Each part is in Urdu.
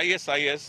ISIS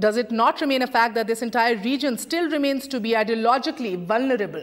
Does it not remain a fact that this entire region still remains to be ideologically vulnerable?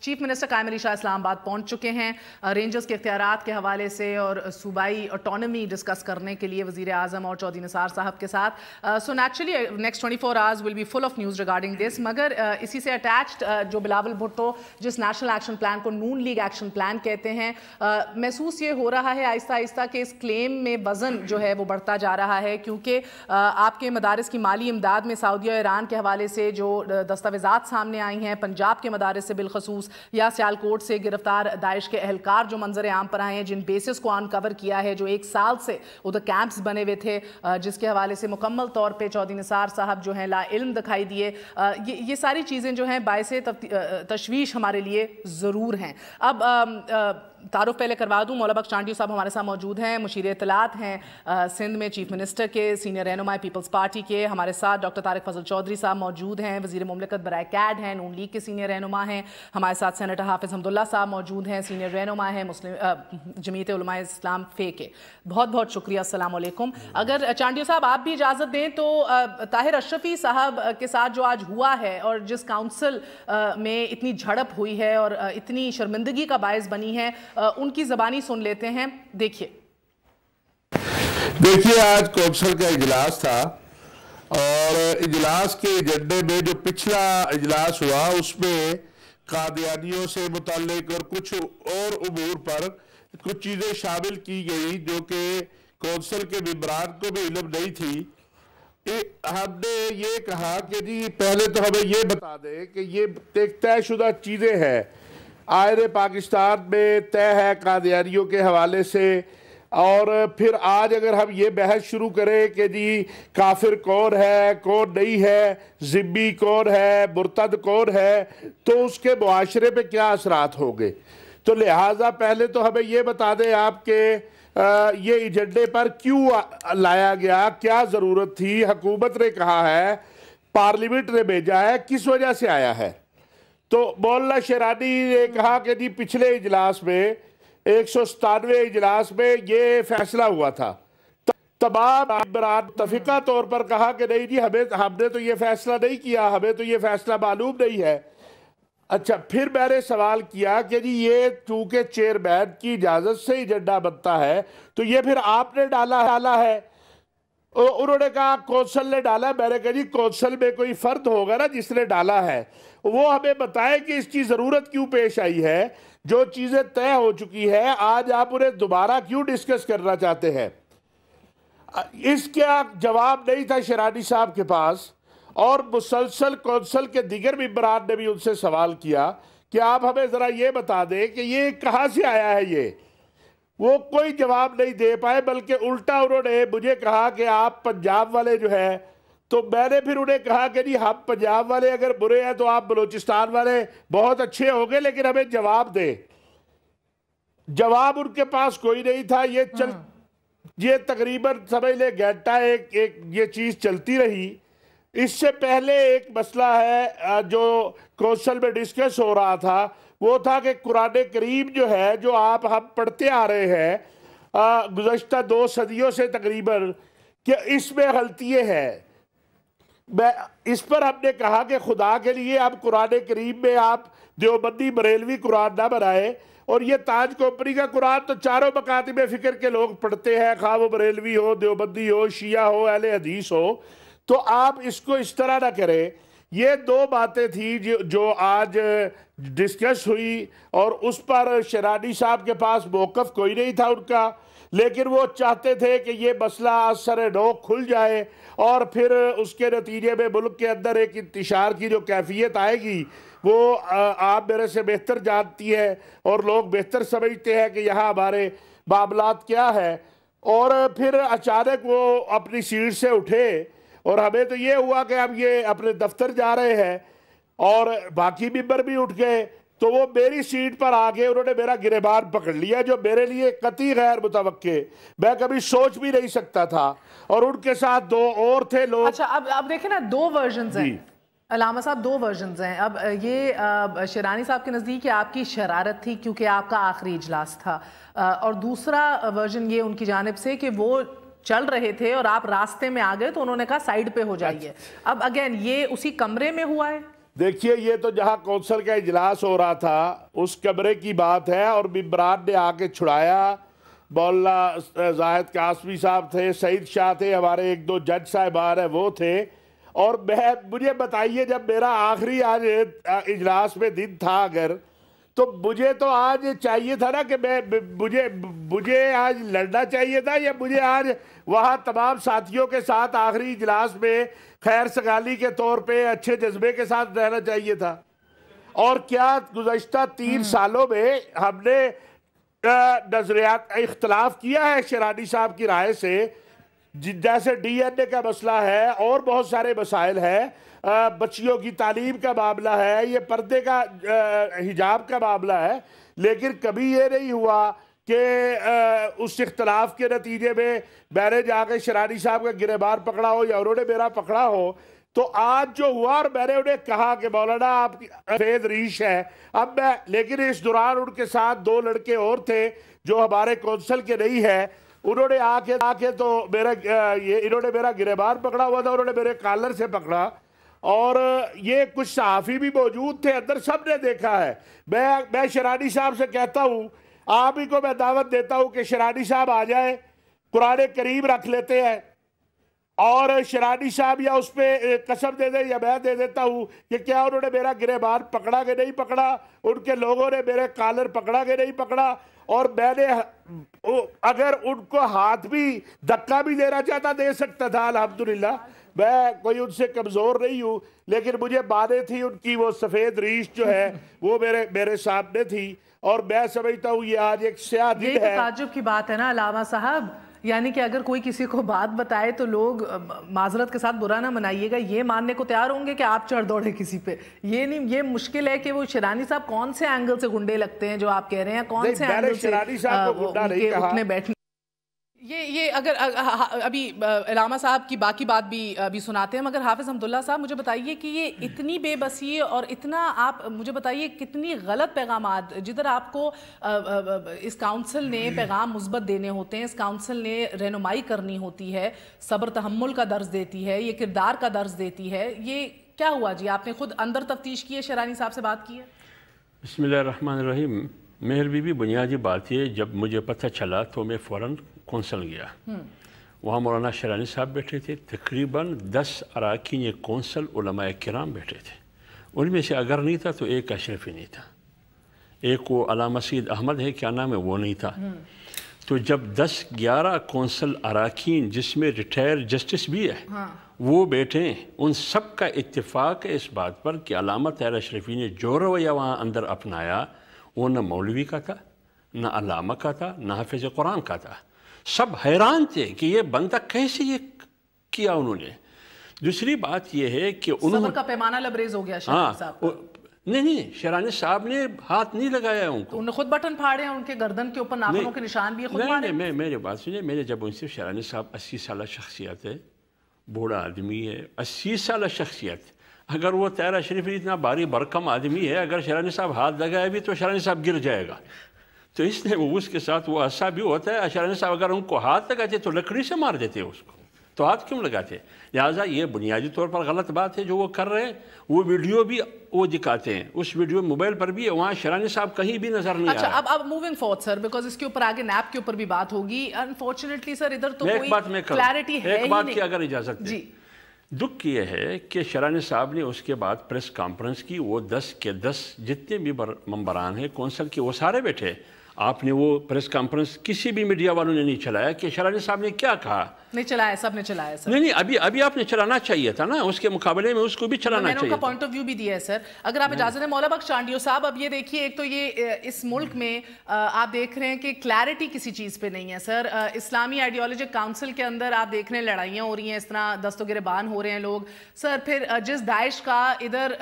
Chief minister قائم علی شاہ اسلام آباد پہنچ چکے ہیں رینجرز کے اختیارات کے حوالے سے اور صوبائی آٹونومی ڈسکس کرنے کے لیے وزیر اعظم اور چودھری نثار صاحب کے ساتھ. So naturally next 24 hours will be full of news regarding this. مگر اسی سے اٹیچڈ جو بلاول بھٹو جس نیشنل ایکشن پلان کو نون لیگ ایکشن پلان کہتے ہیں, محسوس یہ ہو رہا ہے آہستہ آہستہ کہ اس کلیم میں وزن جو ہے وہ بڑھتا جا رہا ہے, کیونکہ آپ کے مدارس کی مالی امداد میں سعودیہ اور ایران کے حوالے سے جو دستاویزات سامنے آئی ہیں, پنجاب کے مدارس سے بالخصوص یا سیالکوٹ سے گرفتار داعش کے اہلکار جو منظر عام پر آئے ہیں, جن بیسز کو انکور کیا ہے, جو 1 سال سے ادھر کیمپس بنے ہوئے تھے, جس کے حوالے سے مکمل طور پہ چودھری نثار صاحب جو ہیں لا علم دکھائی دیے. یہ ساری چیزیں جو ہیں باعث تشویش ہمارے لیے ضرور ہیں. اب تعارف پہلے کروا دوں, مولا بخش چانڈیو صاحب ہمارے ساتھ موجود ہیں, مشیر اطلاعات ہیں سندھ میں, چیف منسٹر کے سینئر رہنما پیپلز پارٹی کے. ہمارے ساتھ ڈاکٹر طارق فضل چودھری صاحب موجود ہیں, وزیر مملکت برائے کیڈ ہیں, نون لیگ کے سینئر رہنما ہیں. ہمارے ساتھ سینیٹر حافظ حمداللہ صاحب موجود ہیں, سینئر رہنما ہیں جمعیت علماء اسلام فے کے. بہت بہت شکریہ, السلام علیکم. اگر چانڈیو صاحب آپ بھی اجازت دیں تو طاہر اشرفی صاحب کے ساتھ جو آج ہوا ہے اور جس کاؤنسل میں اتنی جھڑپ ہوئی ہے اور اتنی شرمندگی کا باعث بنی ہے, ان کی زبانی سن لیتے ہیں. دیکھیے آج کونسل کا اجلاس تھا اور اجلاس کے ایجنڈے میں جو پچھلا اجلاس ہوا اس میں قادیانیوں سے متعلق اور کچھ اور امور پر کچھ چیزیں شامل کی گئی جو کہ کونسل کے ممبران کو بھی علم نہیں تھی. ہم نے یہ کہا کہ جی پہلے تو ہمیں یہ بتا دیں کہ یہ ایک طے شدہ چیزیں ہیں, آئین پاکستان میں طے ہے قادیانیوں کے حوالے سے, اور پھر آج اگر ہم یہ بحث شروع کریں کہ جی کافر کون ہے کون نہیں ہے, ذمی کون ہے مرتد کون ہے, تو اس کے معاشرے پہ کیا اثرات ہوں گے. تو لہٰذا پہلے تو ہمیں یہ بتا دیں آپ کہ یہ ایجنڈے پر کیوں لایا گیا, کیا ضرورت تھی, حکومت نے کہا ہے, پارلیمنٹ نے بھیجا ہے, کس وجہ سے آیا ہے. تو مولانا شیرانی نے کہا کہ جی پچھلے اجلاس میں 197 اجلاس میں یہ فیصلہ ہوا تھا. تمام ممبران متفقہ طور پر کہا کہ نہیں جی ہم نے تو یہ فیصلہ نہیں کیا, ہمیں تو یہ فیصلہ معلوم نہیں ہے. اچھا پھر میں نے سوال کیا کہ جی یہ چونکہ چیئرمین کی اجازت سے ایجنڈا بنتا ہے تو یہ پھر آپ نے ڈالا ہے. انہوں نے کہا کونسل نے ڈالا. میں نے کہا جی کونسل میں کوئی فرد ہوگا نا جس نے ڈالا ہے, وہ ہمیں بتائے کہ اس کی ضرورت کیوں پیش آئی ہے. جو چیزیں طے ہو چکی ہے آج آپ انہیں دوبارہ کیوں ڈسکس کرنا چاہتے ہیں. اس کا جواب نہیں تھا شیرانی صاحب کے پاس, اور مسلسل کونسل کے دیگر ممبران نے بھی ان سے سوال کیا کہ آپ ہمیں ذرا یہ بتا دیں کہ یہ کہاں سے آیا ہے. یہ وہ کوئی جواب نہیں دے پائے, بلکہ الٹا انہوں نے مجھے کہا کہ آپ پنجاب والے جو ہے, تو میں نے پھر انہیں کہا کہ جی ہم پنجاب والے اگر برے ہیں تو آپ بلوچستان والے بہت اچھے ہوں گے, لیکن ہمیں جواب دیں. جواب ان کے پاس کوئی نہیں تھا. یہ تقریباً سمجھ لے گھنٹہ ایک یہ چیز چلتی رہی. اس سے پہلے ایک مسئلہ ہے جو کونسل میں ڈسکس ہو رہا تھا, وہ تھا کہ قرآن کریم جو ہے جو ہم پڑھتے آ رہے ہیں گزشتہ 2 صدیوں سے تقریباً, کہ اس میں غلطیاں ہیں. اس پر ہم نے کہا کہ خدا کے لیے اب قرآن کریم میں آپ دیوبندی بریلوی قرآن نہ بنائے, اور یہ تاج کمپنی کا قرآن تو چاروں مکاتب فکر کے لوگ پڑھتے ہیں, خواہ وہ بریلوی ہو, دیوبندی ہو, شیعہ ہو, اہل حدیث ہو. تو آپ اس کو اس طرح نہ کریں. یہ 2 باتیں تھی جو آج ڈسکس ہوئی, اور اس پر شیرانی صاحب کے پاس موقف کوئی نہیں تھا ان کا, لیکن وہ چاہتے تھے کہ یہ مسئلہ سر نوک کھل جائے, اور پھر اس کے نتیجے میں ملک کے اندر ایک انتشار کی جو کیفیت آئے گی وہ آپ میرے سے بہتر جانتی ہے, اور لوگ بہتر سمجھتے ہیں کہ یہاں ہمارے معاملات کیا ہے. اور پھر اچانک وہ اپنی سیٹ سے اٹھے, اور ہمیں تو یہ ہوا کہ ہم یہ اپنے دفتر جا رہے ہیں, اور باقی ممبر بھی اٹھ گئے. تو وہ میری سیٹ پر آگے انہوں نے میرا گریبان پکڑ لیا, جو میرے لیے قطعی غیر متوقع, میں کبھی سوچ بھی نہیں سکتا تھا. اور ان کے ساتھ 2 اور تھے لوگ. اچھا اب دیکھیں نا 2 ورژنز ہیں علامہ صاحب, 2 ورژنز ہیں. اب یہ شیرانی صاحب کے نزدیک آپ کی شرارت تھی کیونکہ آپ کا آخری اجلاس تھا, اور دوسرا ورژن یہ ان کی جانب سے کہ وہ چل رہے تھے اور آپ راستے میں آ گئے تو انہوں نے کہا سائیڈ پہ ہو جائیے. اب اگین یہ اسی کمرے میں ہوا ہے. دیکھیے یہ تو جہاں کونسل کا اجلاس ہو رہا تھا اس کمرے کی بات ہے، اور ممبران نے آ کے چھڑایا. مولانا زاہد قاسمی صاحب تھے، سعید شاہ تھے، ہمارے ایک دو جج صاحبان ہیں وہ تھے. اور مجھے بتائیے جب میرا آخری آج اجلاس میں دن تھا اگر، تو مجھے تو آج چاہیے تھا نا کہ مجھے آج لڑنا چاہیے تھا، یا مجھے آج وہاں تمام ساتھیوں کے ساتھ آخری اجلاس میں خیر سگالی کے طور پہ اچھے جذبے کے ساتھ رہنا چاہیے تھا. اور کیا گزشتہ 3 سالوں میں ہم نے نظریات اختلاف کیا ہے شیرانی صاحب کی رائے سے، جیسے ڈی این اے کا مسئلہ ہے اور بہت سارے مسائل ہیں، بچیوں کی تعلیم کا معاملہ ہے، یہ پردے کا حجاب کا معاملہ ہے، لیکن کبھی یہ نہیں ہوا کہ اس اختلاف کے نتیجے میں میں نے جا کے شیرانی صاحب کا گریبان پکڑا ہو یا انہوں نے میرا پکڑا ہو. تو آج جو ہوا، اور میں نے انہیں کہا کہ مولانا آپ کی سفید ریش ہے، لیکن اس دوران ان کے ساتھ 2 لڑکے اور تھے جو ہمارے کونسل کے نہیں ہیں، انہوں نے آ کے تو انہوں نے میرا گریبان پکڑا ہوا تھا، انہوں نے میرے کالر سے پکڑا، اور یہ کچھ صحافی بھی موجود تھے اندر، سب نے دیکھا ہے. میں شیرانی صاحب سے کہتا ہوں، آپ ہی کو میں دعوت دیتا ہوں کہ شیرانی صاحب آ جائیں، قرآن کریم رکھ لیتے ہیں، اور شیرانی صاحب یا اس پہ قسم دے دیں یا میں دے دیتا ہوں کہ کیا انہوں نے میرا گریبان پکڑا کہ نہیں پکڑا، ان کے لوگوں نے میرے کالر پکڑا کہ نہیں پکڑا. اور میں نے اگر ان کو ہاتھ بھی دھکا بھی دینا چاہتا دے سکتا تھا. الحمدللہ میں کوئی ان سے کمزور نہیں ہوں، لیکن مجھے باتیں تھی ان کی وہ سفید ریش جو ہے وہ میرے سامنے تھی، اور میں سمجھتا ہوں یہ آج ایک سیاہ دن ہے. یہ تعجب کی بات ہے نا علامہ صاحب، یعنی کہ اگر کوئی کسی کو بات بتائے تو لوگ معذرت کے ساتھ برا نہ منائیے گا، یہ ماننے کو تیار ہوں گے کہ آپ چڑھ دوڑے کسی پہ. یہ مشکل ہے کہ وہ شیرانی صاحب کون سے اینگل سے گنڈے لگتے ہیں جو آپ کہہ رہے ہیں، کون سے اینگل سے اٹھنے بیٹھنے. یہ اگر ابھی علامہ صاحب کی باقی بات بھی سناتے ہیں، مگر حافظ حمداللہ صاحب مجھے بتائیے کہ یہ اتنی بے بسی اور اتنا، آپ مجھے بتائیے کتنی غلط پیغامات، جدھر آپ کو اس کاؤنسل نے پیغام مثبت دینے ہوتے ہیں، اس کاؤنسل نے رہنمائی کرنی ہوتی ہے، صبر تحمل کا درس دیتی ہے، یہ کردار کا درس دیتی ہے. یہ کیا ہوا جی؟ آپ نے خود اندر تفتیش کی ہے، شیرانی صاحب سے بات کی ہے؟ بسم اللہ الرحمن الرحیم. مہر بی بی بنیادی بات یہ، جب مجھے پتہ چلا تو میں فوراً کونسل گیا. وہاں مولانا شیرانی صاحب بیٹھے تھے، تقریباً 10 اراکین کونسل علماء کرام بیٹھے تھے. ان میں سے اگر نہیں تھا تو ایک اشرفی نہیں تھا، ایک وہ علامہ سید احمد ہے، کیا نام ہے، وہ نہیں تھا. تو جب 10-11 کونسل اراکین جس میں ریٹائر جسٹس بھی ہے وہ بیٹھے ہیں، ان سب کا اتفاق ہے اس بات پر کہ علامہ طاہر اشرفی نے جو رویہ وہاں اندر اپنایا وہ نہ مولوی کا تھا، نہ علامہ کا تھا، نہ حافظ قرآن کا تھا. سب حیران تھے کہ یہ بندہ کیسے یہ کیا انہوں نے. دوسری بات یہ ہے کہ انہوں صبر کا پیمانہ لبریز ہو گیا شیرانی صاحب. نہیں، شیرانی صاحب نے ہاتھ نہیں لگایا ان کو، انہوں نے خود بٹن پھاڑے ہیں، ان کے گردن کے اوپر ناخنوں کے نشان بھی خود پھاڑے. نہیں، میرے بات سنیں، میں نے جب ان سے، شیرانی صاحب 80 سالہ شخصیت ہے، بوڑھا آدمی ہے، 80 سالہ شخصیت، اگر وہ طاہر اشرفی اتنا باری برکم آدمی ہے، اگر شیرانی صاحب ہاتھ لگائے بھی تو شیرانی صاحب گر جائے گا. تو اس نے اس کے ساتھ وہ عصا بھی ہوتا ہے. شیرانی صاحب اگر ان کو ہاتھ لگاتے تو لکڑی سے مار دیتے اس کو، تو ہاتھ کیوں لگاتے؟ لہٰذا یہ بنیادی طور پر غلط بات ہے جو وہ کر رہے ہیں. وہ ویڈیو بھی وہ دکھاتے ہیں، اس ویڈیو موبائل پر بھی ہے، وہاں شیرانی صاحب کہیں بھی نظر نہیں آ رہا. اچھا، اب موونگ فورتھ سر، بیکاز اس کے اوپر آگے نیب کے اوپر بھی بات ہوگی. انفارچونیٹلی سر ادھر تو کوئی کلیئرٹی ہے ہی نہیں. ایک بات کی اگر اجازت دیں، دکھ یہ ہے کہ شیرانی صاحب نے اس کے بعد پریس کانفرنس کی، وہ 10 کے 10 جتنے بھی ممبران ہیں کونسل کے وہ سارے بیٹھے. آپ نے وہ پریس کانفرنس کسی بھی میڈیا والوں نے نہیں چلایا کہ شیرانی صاحب نے کیا کہا. نہیں چلایا، سب نے چلایا سر. نہیں، ابھی آپ نے چلانا چاہیے تھا نا، اس کے مقابلے میں اس کو بھی چلانا چاہیے. میں نے ان کا پوائنٹ آف ویو بھی دیا ہے سر. اگر آپ اجازت ہیں مولا بخش چانڈیو صاحب، اب یہ دیکھیے، ایک تو یہ اس ملک میں آپ دیکھ رہے ہیں کہ کلیئرٹی کسی چیز پہ نہیں ہے سر. اسلامی آئیڈیالوجک کاؤنسل کے اندر آپ دیکھ رہے ہیں لڑائیاں ہو رہی ہیں، اس طرح دست و گریبان ہو رہے ہیں لوگ سر. پھر جس داعش کا ادھر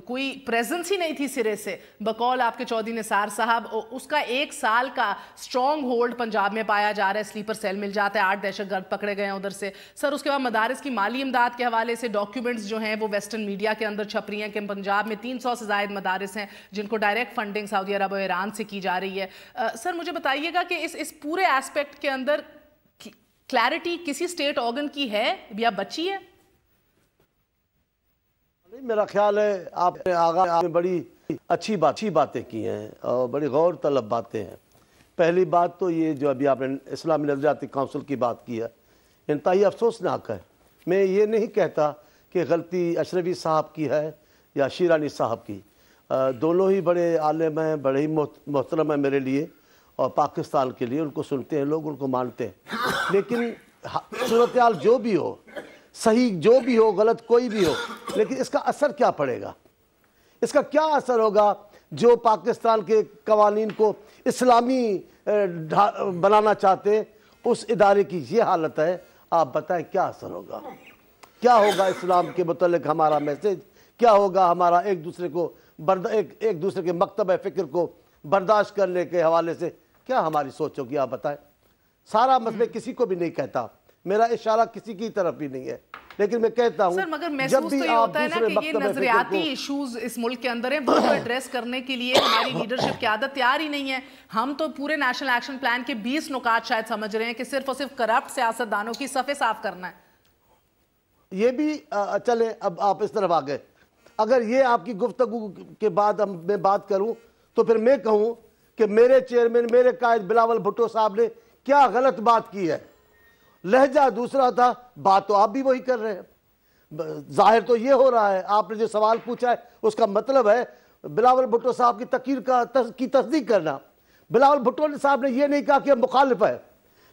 کوئی پریزنس ہی نہیں تھی سرے سے، بقول آپ کے چودھری نثار صاحب، اس کا 1 سال کا اسٹرانگ ہولڈ پنجاب میں پایا جا رہا ہے. سلیپر سیل مل جاتا ہے، 8 دہشت گرد پکڑے گئے ہیں ادھر سے سر. اس کے بعد مدارس کی مالی امداد کے حوالے سے ڈاکیومنٹس جو ہیں وہ ویسٹرن میڈیا کے اندر چھپ رہی ہیں کہ پنجاب میں 300 سے زائد مدارس ہیں جن کو ڈائریکٹ فنڈنگ سعودی عرب و ایران سے کی جا رہی ہے. سر مجھے بتائیے گا کہ اس پورے ایسپیکٹ کے اندر کلیئرٹی کسی اسٹیٹ آرگن کی ہے یا بچی ہے؟ میرا خیال ہے آپ نے آغاز میں بڑی اچھی باتیں کی ہیں اور بڑی غور طلب باتیں ہیں. پہلی بات تو یہ جو ابھی آپ نے اسلامی نظریاتی کونسل کی بات کی ہے، انتہائی افسوسناک ہے. میں یہ نہیں کہتا کہ غلطی اشرفی صاحب کی ہے یا شیرانی صاحب کی، دونوں ہی بڑے عالم ہیں، بڑے ہی محترم ہیں میرے لیے اور پاکستان کے لیے. ان کو سنتے ہیں لوگ، ان کو مانتے ہیں، لیکن صورتحال جو بھی ہو، صحیح جو بھی ہو، غلط کوئی بھی ہو، لیکن اس کا اثر کیا پڑے گا؟ اس کا کیا اثر ہوگا جو پاکستان کے قوانین کو اسلامی بنانا چاہتے ہیں؟ اس ادارے کی یہ حالت ہے. آپ بتائیں کیا اثر ہوگا؟ کیا ہوگا اسلام کے متعلق ہمارا میسج؟ کیا ہوگا ہمارا ایک دوسرے کے مکتب فکر کو برداشت کرنے کے حوالے سے کیا ہماری سوچ ہوگی؟ آپ بتائیں. سارا مسئلہ کسی کو بھی نہیں کہتا، میرا اشارہ کسی کی طرف بھی نہیں ہے، لیکن میں کہتا ہوں سر مگر محسوس تو یہ ہوتا ہے نا کہ یہ نظریاتی ایشوز اس ملک کے اندر ہیں، وہ ایڈریس کرنے کے لیے ہماری لیڈرشپ قیادت تیار ہی نہیں ہے. ہم تو پورے نیشنل ایکشن پلان کے 20 نکات شاید سمجھ رہے ہیں کہ صرف اور صرف کرپٹ سیاستدانوں کی صفیں صاف کرنا ہے. یہ بھی چلے، اب آپ اس طرف آگئے. اگر یہ آپ کی گفتگو کے بعد میں بات کروں تو پھر میں کہوں کہ میرے چیئرمین، میرے قائد بلاول بھٹو صاحب نے کیا غلط بات کی ہے. لہجہ دوسرا تھا، بات تو آپ بھی وہی کر رہے ہیں. ظاہر تو یہ ہو رہا ہے، آپ نے جو سوال پوچھا ہے اس کا مطلب ہے بلاول بھٹو صاحب کی تقریر کی تصدیق کرنا. بلاول بھٹو صاحب نے یہ نہیں کہا کہ مخالف ہے.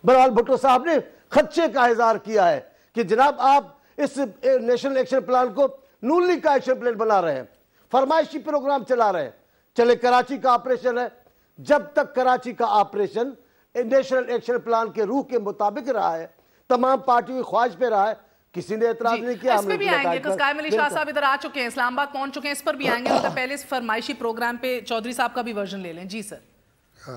بلاول بھٹو صاحب نے خدشے کا اظہار کیا ہے کہ جناب آپ اس نیشنل ایکشن پلان کو نون لیگ کا ایکشن پلان بنا رہے ہیں، فرمائشی پروگرام چلا رہے ہیں. چلے کراچی کا آپریشن ہے، جب تک کراچی کا آپریشن نیشنل ایکشن پلان کے روح کے مطابق رہا ہے، تمام پارٹیوں کی خواہش پہ رہا ہے، کسی نے اعتراض نہیں کیا. اس پہ بھی آئیں گے، قائم علی شاہ صاحب ادھر آ چکے ہیں، اسلام آباد پہنچ چکے ہیں، اس پر بھی آئیں گے. تو پہلے اس فرمائشی پروگرام پہ چودھری صاحب کا بھی ورژن لے لیں. جی سر.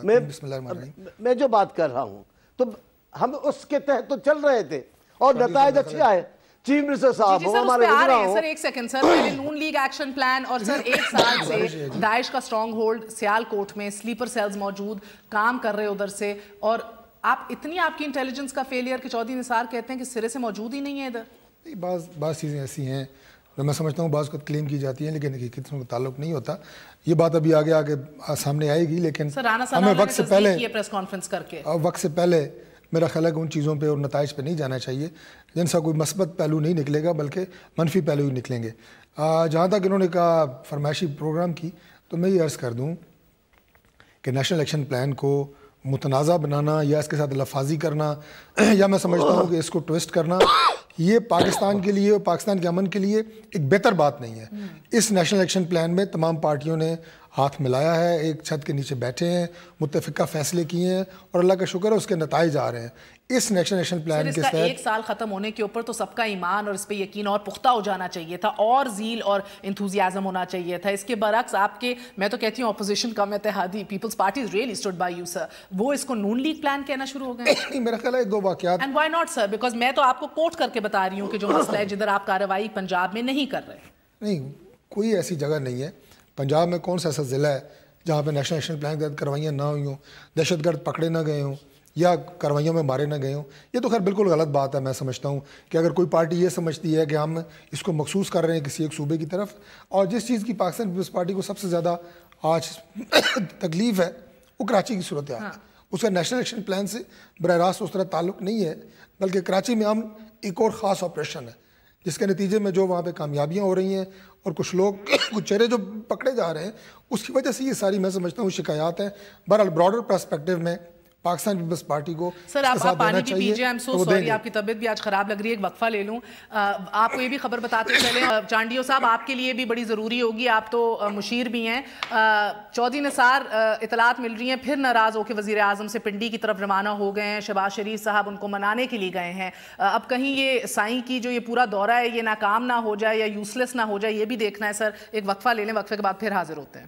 میں جو بات کر رہا ہوں تو ہم اس کے تحت تو چل رہے تھے اور نتائج اچھے آئے. چیف منسٹر صاحب ہو، ہمارے وزراء ہوں. سر ایک سیکنڈ سر، پہلے نون لیگ ایکشن پلان اور سر 1 سال سے داعش کا سٹرانگ ہولڈ سیال کوٹ میں سلیپر سیلز موجود کام کر رہے ادھر سے، اور آپ کی انٹیلیجنس کا فیلئر کہ چودھری نثار کہتے ہیں کہ سرے سے موجود ہی نہیں ہے ادھر. بعض چیزیں ایسی ہیں جو میں سمجھتا ہوں بعض کو کلیم کی جاتی ہیں لیکن حقیقت سے تعلق نہیں ہوتا. یہ بات ابھی آگے سامنے آئے گی، لیکن ہمیں وقت سے پہلے میرا خیال ہے کہ ان چیزوں پہ اور نتائج پہ نہیں جانا چاہیے جن سے کوئی مثبت پہلو نہیں نکلے گا بلکہ منفی پہلو ہی نکلیں گے. جہاں تک انہوں نے کہا فرمائشی پروگرام کی، تو میں یہ عرض کر دوں کہ نیشنل ایکشن پلان کو متنازع بنانا یا اس کے ساتھ لفاظی کرنا یا میں سمجھتا ہوں کہ اس کو ٹویسٹ کرنا، یہ پاکستان کے لیے اور پاکستان کے امن کے لیے ایک بہتر بات نہیں ہے. اس نیشنل ایکشن پلان میں تمام پارٹیوں نے ہاتھ ملایا ہے، ایک چھت کے نیچے بیٹھے ہیں، متفقہ فیصلے کیے ہیں اور اللہ کا شکر ہے اس کے نتائج آ رہے ہیں. اس نیشنل ایکشن پلان کے تحت 1 سال ختم ہونے کے اوپر تو سب کا ایمان اور اس پہ یقین اور پختہ ہو جانا چاہیے تھا، اور زیل اور انتھوزیازم ہونا چاہیے تھا. اس کے برعکس آپ کے، میں تو کہتی ہوں اپوزیشن کم اتحادی People's Party is really stood by you sir, وہ اس کو نون لیگ پلان کہنا شروع ہو گئے. میرا خیال ہے 2 واقعات. And why not sir, because میں تو آپ کو کوٹ کر کے بتا رہی ہوں کہ جو مسئلہ ہے جدھر آپ کارروائی پنجاب میں نہیں کر رہے. نہیں، کوئی ایسی جگہ نہیں ہے. پنجاب میں کون سا ایسا ضلع ہے جہاں پہ نیشنل ایکشن پلان کے تحت کاروائیاں نہ ہوئی ہوں، دہشت گرد پکڑے نہ گئے ہوں یا کاروائیوں میں مارے نہ گئے ہوں؟ یہ تو خیر بالکل غلط بات ہے. میں سمجھتا ہوں کہ اگر کوئی پارٹی یہ سمجھتی ہے کہ ہم اس کو مخصوص کر رہے ہیں کسی ایک صوبے کی طرف، اور جس چیز کی پاکستان پیپلز پارٹی کو سب سے زیادہ آج تکلیف ہے وہ کراچی کی صورتحال ہے. اس کا نیشنل ایکشن پلان سے براہ راست اس طرح تعلق نہیں ہے، بلکہ کراچی میں ہم ایک اور خاص آپریشن ہے جس کے نتیجے میں جو وہاں پہ کامیابیاں ہو رہی ہیں اور کچھ لوگ کچھ چہرے جو پکڑے جا رہے ہیں، اس کی وجہ سے یہ ساری میں سمجھتا ہوں شکایات ہیں. بہرحال براڈر پرسپیکٹو میں پاکستان پیپلز پارٹی کو سر آپ پانی بھی پیجیے. آئی ایم سو سوری، آپ کی طبیعت بھی آج خراب لگ رہی ہے، ایک وقفہ لے لوں. آپ کو یہ بھی خبر بتاتے چلیں، چانڈیو صاحب آپ کے لیے بھی بڑی ضروری ہوگی، آپ تو مشیر بھی ہیں. چودھری نثار اطلاعات مل رہی ہیں پھر ناراض ہو کے وزیر اعظم سے پنڈی کی طرف روانہ ہو گئے ہیں. شہباز شریف صاحب ان کو منانے کے لیے گئے ہیں. اب کہیں یہ سائیں کی جو یہ پورا دورہ ہے یہ ناکام نہ ہو جائے یا یوزلیس نہ ہو جائے، یہ بھی دیکھنا ہے سر. ایک وقفہ لے لیں، وقفے کے بعد پھر حاضر ہوتے ہیں.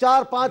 4-5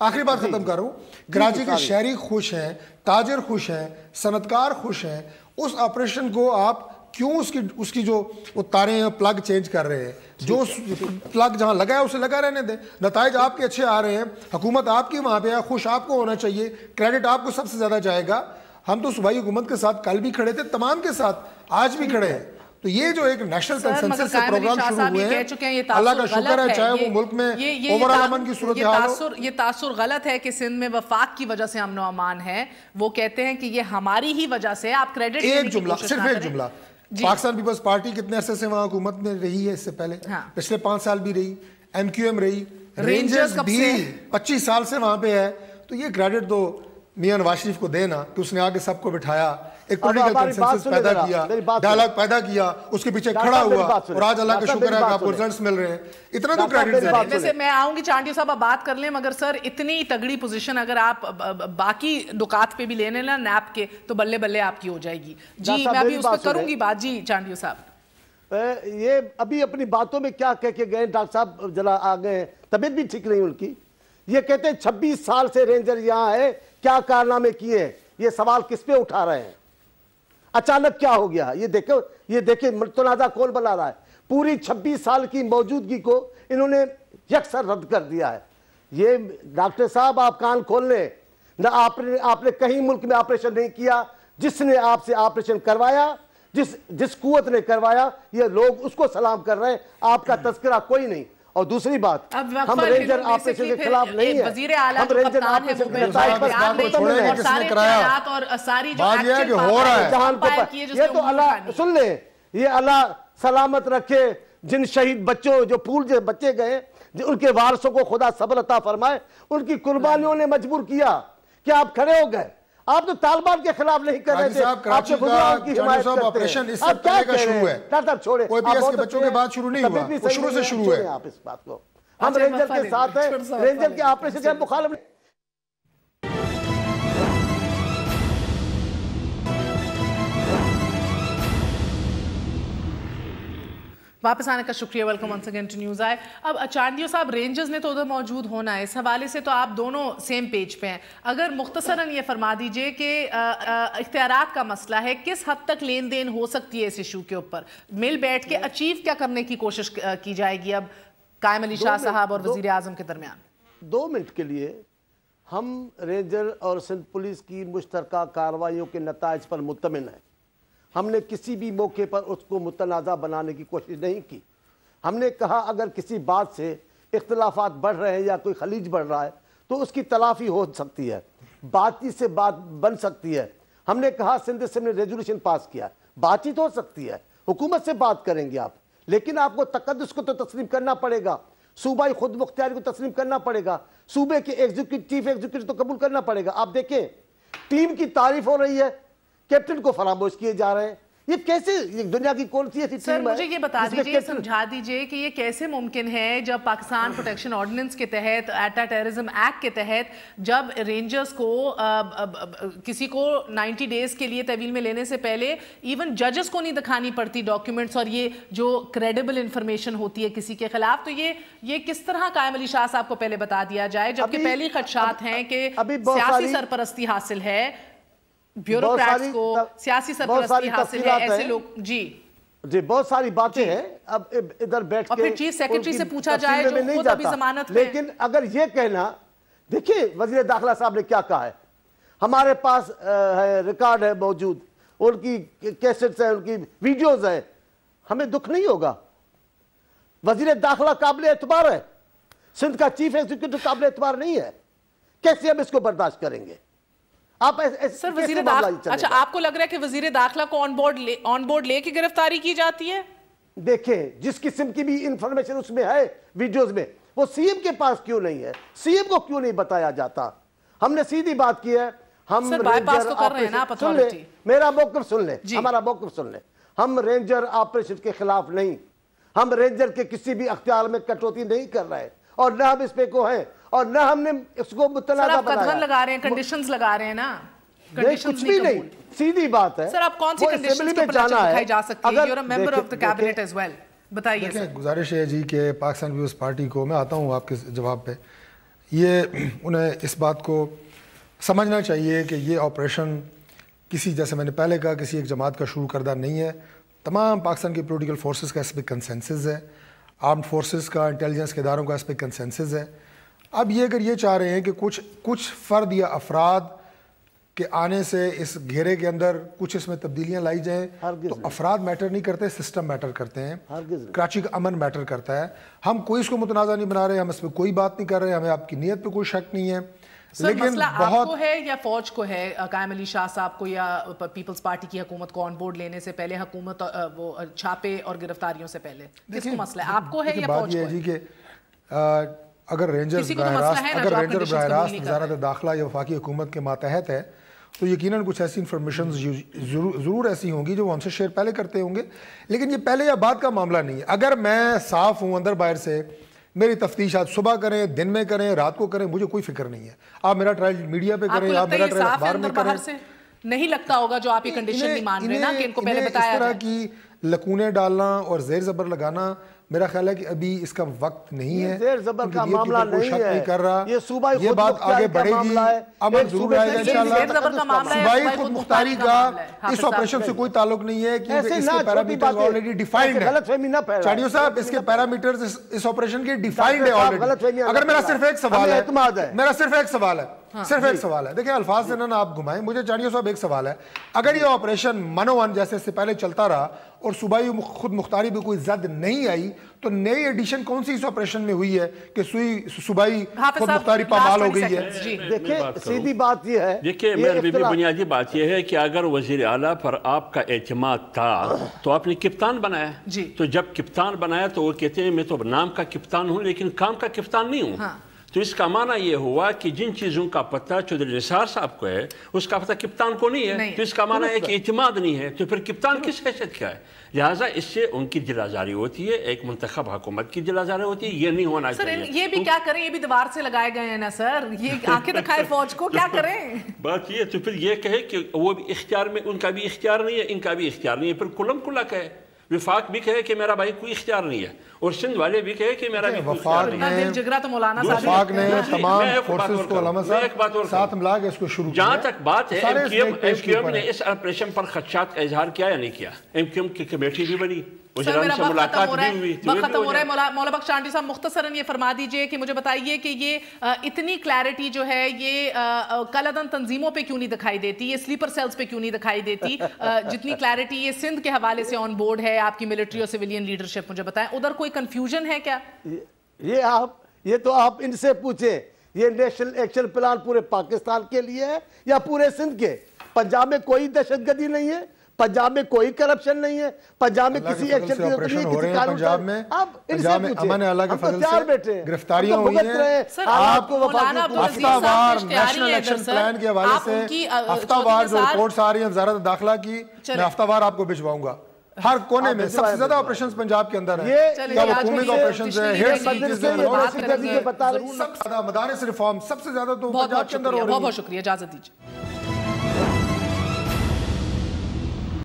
آخری بات ختم کر رہا ہوں. کراچی کے شہری خوش ہیں, تاجر خوش ہیں, صنعتکار خوش ہیں. اس آپریشن کو آپ کیوں اس کی جو وہ تاریں ہیں پلگ چینج کر رہے ہیں؟ جو پلگ جہاں لگا ہے اسے لگا رہنے دیں. نتائج آپ کے اچھے آ رہے ہیں, حکومت آپ کی وہاں پہ ہے, خوش آپ کو ہونا چاہیے, کریڈٹ آپ کو سب سے زیادہ جائے گا. ہم تو صوبائی حکومت کے ساتھ کل بھی کھڑے تھے, تمام کے ساتھ آج بھی کھڑے ہیں. تو یہ جو ایک نیشنل کنسنسس سے پروگرام شروع ہوئے ہیں, اللہ کا شکر ہے, چاہے وہ ملک میں اوورآل امن کی صورتحال ہو. یہ تاثر غلط ہے کہ سندھ میں وفاق کی وجہ سے امن و امان ہے. وہ کہتے ہیں کہ یہ ہماری ہی وجہ سے. آپ کریڈٹ ایک جملہ, صرف ایک جملہ, پاکستان پیپلز پارٹی کتنے عرصے سے وہاں حکومت میں رہی ہے؟ اس سے پہلے پچھلے 5 سال بھی رہی, ایم کیو ایم رہی, رینجرز بھی 25 سال سے وہاں پہ ہے. تو یہ کریڈٹ تو میاں نواز شریف کو دینا کہ اس نے آگے سب کو بٹھایا, ایک پولیٹیکل کنسنسس پیدا کیا, ڈائیلاگ پیدا کیا, اس کے پیچھے کھڑا ہوا, اور آج اللہ کا شکر ہے کہ آپ کو رزلٹس مل رہے ہیں. اتنا تو کریڈٹ ہے. ویسے میں آؤں گی چانڈیو صاحب, آپ بات کر لیں, مگر سر اتنی تگڑی پوزیشن اگر آپ باقی نکات پہ بھی لینے نا نیپ کے, تو بلے بلے آپ کی ہو جائے گی. جی میں ابھی اس پہ کروں گی بات. جی چانڈیو صاحب, یہ ابھی اپنی باتوں میں کیا کہہ کے گئے ڈاکٹر صاحب, ذرا آگے طبیعت بھی ٹھیک نہیں ان کی. یہ کہتے ہیں 26 سال سے رینجر یہاں ہے, کیا کارنامے کیے ہیں. یہ سوال کس پہ اٹھا رہے ہیں؟ اچانک کیا ہو گیا؟ یہ دیکھیں متنازع کون بنا رہا ہے. پوری 26 سال کی موجودگی کو انہوں نے یکسر رد کر دیا ہے. یہ ڈاکٹر صاحب آپ کان کھول لیں, نہ آپ نے کہیں ملک میں آپریشن نہیں کیا. جس نے آپ سے آپریشن کروایا, جس قوت نے کروایا, یہ لوگ اس کو سلام کر رہے ہیں, آپ کا تذکرہ کوئی نہیں. اور دوسری بات, ہم رینجر آپریشن کے خلاف نہیں ہیں. وزیر اعلیٰ جو کپتان ہے وہ یہ تو اللہ سن لیں, یہ اللہ سلامت رکھے جن شہید بچوں, جو پھول جو بچے گئے, ان کے وارثوں کو خدا صبر عطا فرمائے. ان کی قربانیوں نے مجبور کیا کہ آپ کھڑے ہو گئے. آپ تو طالبان کے خلاف نہیں کر رہے تھے, آپ کے بزرگوں کی حمایت کرتے ہیں. آپ کیا کہہ رہے ہیں؟ ڈاکٹر چھوڑے, کوئی پی ایس کے بچوں کے بعد شروع نہیں ہوا, وہ شروع سے شروع ہے. آپ اس بات کو, ہم رینجر کے ساتھ ہیں, رینجر کے آپریشن کے مخالف نہیں. واپس آنے کا شکریہ. Welcome once again to news آئے. اب چانڈیو صاحب, رینجرز نے تو ادھر موجود ہونا ہے, اس حوالے سے تو آپ دونوں سیم پیج پہ ہیں. اگر مختصراً یہ فرما دیجئے کہ اختیارات کا مسئلہ ہے, کس حد تک لین دین ہو سکتی ہے اس ایشو کے اوپر, مل بیٹھ کے اچیو کیا کرنے کی کوشش کی جائے گی اب قائم علی شاہ صاحب اور وزیر اعظم کے درمیان؟ 2 منٹ کے لیے ہم رینجر اور سندھ پولیس کی مشترکہ کارروائیوں کے نتائج پر مطمئن ہیں. ہم نے کسی بھی موقع پر اس کو متنازع بنانے کی کوشش نہیں کی. ہم نے کہا اگر کسی بات سے اختلافات بڑھ رہے ہیں یا کوئی خلیج بڑھ رہا ہے تو اس کی تلافی ہو سکتی ہے, بات چیت سے بات بن سکتی ہے. ہم نے کہا سندھ اسمبلی نے ریزولوشن پاس کیا, بات چیت ہو سکتی ہے, حکومت سے بات کریں گے آپ, لیکن آپ کو تقدس کو تو تسلیم کرنا پڑے گا, صوبائی خود مختاری کو تسلیم کرنا پڑے گا, صوبے کے چیف ایگزیکٹو تو قبول کرنا پڑے گا. آپ دیکھیں ٹیم کی تعریف ہو رہی ہے, کیپٹن کو فراموش کیے جا رہے ہیں. یہ کیسے, دنیا کی کون سی ایسی ٹیم ہے؟ سر مجھے یہ بتا دیجئے, سمجھا دیجئے کہ یہ کیسے ممکن ہے جب پاکستان پروٹیکشن آرڈیننس کے تحت, اینٹی ٹیررزم ایکٹ کے تحت, جب رینجرز کو کسی کو 90 ڈیز کے لیے تحویل میں لینے سے پہلے ایون ججز کو نہیں دکھانی پڑتی ڈاکیومنٹس, اور یہ جو کریڈیبل انفارمیشن ہوتی ہے کسی کے خلاف, تو یہ کس طرح قائم علی شاہ صاحب کو پہلے بتا دیا جائے, جبکہ پہلی خدشات ہیں کہ سیاسی سرپرستی حاصل ہے, بیوروکریٹس کو سیاسی سرپرستی حاصل ہے, ایسے لوگ. جی بہت ساری باتیں ہیں. اب ادھر بیٹھ کے اور پھر چیف سیکرٹری سے پوچھا جائے جو خود ابھی ضمانت میں, لیکن اگر یہ کہنا, دیکھیں وزیر داخلہ صاحب نے کیا کہا ہے, ہمارے پاس ریکارڈ ہے موجود, ان کی کیسٹس ہیں, ان کی ویڈیوز ہیں, ہمیں دکھ نہیں ہوگا. وزیر داخلہ قابل اعتبار ہے, سندھ کا چیف ایگزیکٹو قابل اعتبار نہیں ہے, کیسے ہم اس کو برداشت کریں گے؟ آپ سر وزیر داخلہ, اچھا آپ کو لگ رہا ہے کہ وزیر داخلہ کو آن بورڈ لے کے گرفتاری کی جاتی ہے؟ دیکھیں جس قسم کی بھی انفارمیشن اس میں ہے ویڈیوز میں, وہ سی ایم کے پاس کیوں نہیں ہے, سی ایم کو کیوں نہیں بتایا جاتا؟ ہم نے سیدھی بات کی ہے, ہم میرا موقف سن لیں, ہمارا موقف سن لیں. ہم رینجر آپریشن کے خلاف نہیں, ہم رینجر کے کسی بھی اختیار میں کٹوتی نہیں کر رہے, اور نہ ہم اس پہ کو ہیں, اور نہ ہم نے اس کو متنازع بنایا. سر آپ لگا رہے ہیں, کنڈیشنز لگا رہے ہیں نا, کچھ بھی نہیں, سیدھی بات ہے. سر آپ کون سی کنڈیشنز کے اوپر دکھائی جا سکتی ہے؟ You're a member of the cabinet as well. بتائیے سر. گزارش ہے جی کہ پاکستان پیپلز پارٹی کو, میں آتا ہوں آپ کے جواب پہ, یہ انہیں اس بات کو سمجھنا چاہیے کہ یہ آپریشن کسی، جیسے میں نے پہلے کہا، کسی ایک جماعت کا شروع کردہ نہیں ہے. تمام پاکستان کی پولیٹیکل فورسز کا اس پہ کنسنسس ہے، آرمڈ فورسز کا، انٹیلیجنس کے اداروں کا اس پہ کنسنسس ہے. اب یہ اگر یہ چاہ رہے ہیں کہ کچھ فرد یا افراد کے آنے سے اس گھیرے کے اندر کچھ اس میں تبدیلیاں لائی جائیں، تو افراد میٹر نہیں کرتے، سسٹم میٹر کرتے ہیں. کراچی کا امن میٹر کرتا ہے. ہم کوئی اس کو متنازع نہیں بنا رہے، ہم اس پہ کوئی بات نہیں کر رہے، ہمیں آپ کی نیت پہ کوئی شک نہیں ہے. لیکن مسئلہ آپ کو ہے یا فوج کو ہے، قائم علی شاہ صاحب کو یا پیپلز پارٹی کی حکومت کو آن بورڈ لینے سے پہلے، حکومت وہ چھاپے اور گرفتاریوں سے پہلے؟ کس کو مسئلہ ہے، آپ کو ہے یا فوج کو ہے؟ جی کہ اگر رینجر براہ راست وزارت داخلہ یا وفاقی حکومت کے ماتحت ہے تو یقیناً کچھ ایسی انفارمیشن ضرور ایسی ہوں گی جو وہ ہم سے شیئر پہلے کرتے ہوں گے. لیکن یہ پہلے یا بعد کا معاملہ نہیں ہے. اگر میں صاف ہوں اندر باہر سے، میری تفتیشات صبح کریں، دن میں کریں، رات کو کریں، مجھے کوئی فکر نہیں ہے. آپ میرا ٹرائل میڈیا پہ کریں، آپ میرا ٹرائل اخبار میں کریں. نہیں لگتا ہوگا جو آپ یہ کنڈیشن نہیں مان رہے نا کہ ان کو پہلے بتایا اس طرح کی لکونے ڈالنا اور زیر زبر لگانا، میرا خیال ہے کہ ابھی اس کا وقت نہیں ہے. زیر زبر کا معاملہ نہیں ہے، کر رہا یہ صوبائی یہ بات آگے بڑھے گی، امن ضرور آئے گا انشاءاللہ. صوبائی خود مختاری کا اس آپریشن سے کوئی تعلق نہیں ہے، کیونکہ اس کے پیرامیٹرز آلریڈی ڈیفائنڈ ہیں. چانیو صاحب، اس کے پیرامیٹرز اس آپریشن کے ڈیفائنڈ ہے آلریڈی. اگر میرا صرف ایک سوال ہے، دیکھیں الفاظ سے نہ آپ گھمائیں. مجھے چانیو صاحب ایک سوال ہے، اگر یہ آپریشن منوان جیسے اس سے پہلے چلتا رہا اور صوبائی خود مختاری پہ کوئی زد نہیں آئی، تو نئی ایڈیشن کون سی اس آپریشن میں ہوئی ہے کہ صوبائی خود مختاری پامال ہو گئی ہے؟ دیکھیں سیدھی بات یہ ہے، دیکھیں میرے بھی بنیادی بات یہ ہے کہ اگر وزیر اعلیٰ پر آپ کا اعتماد تھا تو آپ نے کپتان بنایا. تو جب کپتان بنایا تو وہ کہتے ہیں میں تو نام کا کپتان ہوں لیکن کام کا کپتان نہیں ہوں. تو اس کا معنی یہ ہوا کہ جن چیزوں کا پتہ چودھری نثار صاحب کو ہے اس کا پتہ کپتان کو نہیں ہے. تو اس کا معنی ہے کہ اعتماد نہیں ہے. تو پھر کپتان کس حیثیت کا ہے؟ لہٰذا اس سے ان کی دلازاری ہوتی ہے، ایک منتخب حکومت کی دلازاری ہوتی ہے. یہ نہیں ہونا چاہیے. سر یہ بھی کیا کریں، یہ بھی دیوار سے لگائے گئے ہیں نا سر، یہ آنکھیں دکھائے فوج کو، کیا کریں؟ بات یہ تو پھر یہ کہے کہ وہ بھی اختیار میں، ان کا بھی اختیار نہیں ہے، ان کا بھی اختیار نہیں ہے. پھر کلم کلا کہے، وفاق بھی کہے کہ میرا بھائی کوئی اختیار نہیں ہے، اور سندھ والے بھی کہے کہ میرا بھی کوئی اختیار نہیں ہے. جگرا تو مولانا وفاق نے تمام فورسز کو علامہ صاحب ساتھ ملا کے اس کو شروع کیا. جہاں تک بات ہے ایم کیو ایم نے اس آپریشن پر خدشات کا اظہار کیا یا نہیں کیا؟ ایم کیو ایم کی کمیٹی بھی بنی، وزران سے ملاقات بھی ہوئی. وقت ختم ہو رہا ہے. مولا بخش چانڈی صاحب مختصراً یہ فرما دیجئے کہ مجھے بتائیے کہ یہ اتنی کلیرٹی جو ہے یہ کالعدن تنظیموں پہ کیوں نہیں دکھائی دیتی، یہ سلیپر سیلز پہ کیوں نہیں دکھائی دیتی، جتنی کلیرٹی یہ سندھ کے حوالے سے آن بورڈ ہے آپ کی ملٹری اور سویلین لیڈرشپ؟ مجھے بتائیں ادھر کوئی کنفیوژن ہے کیا؟ یہ تو آپ ان سے پوچھیں. یہ نیشنل ایکشن پلان پورے پاکستان کے لیے ہے یا پورے سندھ کے؟ پنجاب میں کوئی دہشت گردی نہیں ہے، پنجاب میں کوئی کرپشن نہیں ہے، پنجاب میں کسی ایکشن کی ضرورت نہیں ہے، کسی قانون پنجاب میں امن اعلیٰ کے فضل سے گرفتاریاں ہوئی ہیں. آپ کو ہفتہ وار نیشنل ایکشن پلان کے حوالے سے ہفتہ وار جو رپورٹس آ رہی ہیں وزارت داخلہ کی، میں ہفتہ وار آپ کو بھجواؤں گا. ہر کونے میں سب سے زیادہ آپریشنز پنجاب کے اندر ہیں، کیا وہ خونی آپریشنز ہیں، ہیئر سیکرز ہیں، سب سے زیادہ مدارس ریفارم سب سے زیادہ تو پنجاب کے اندر ہو رہی ہیں. بہت شکریہ، اجازت دیجیے.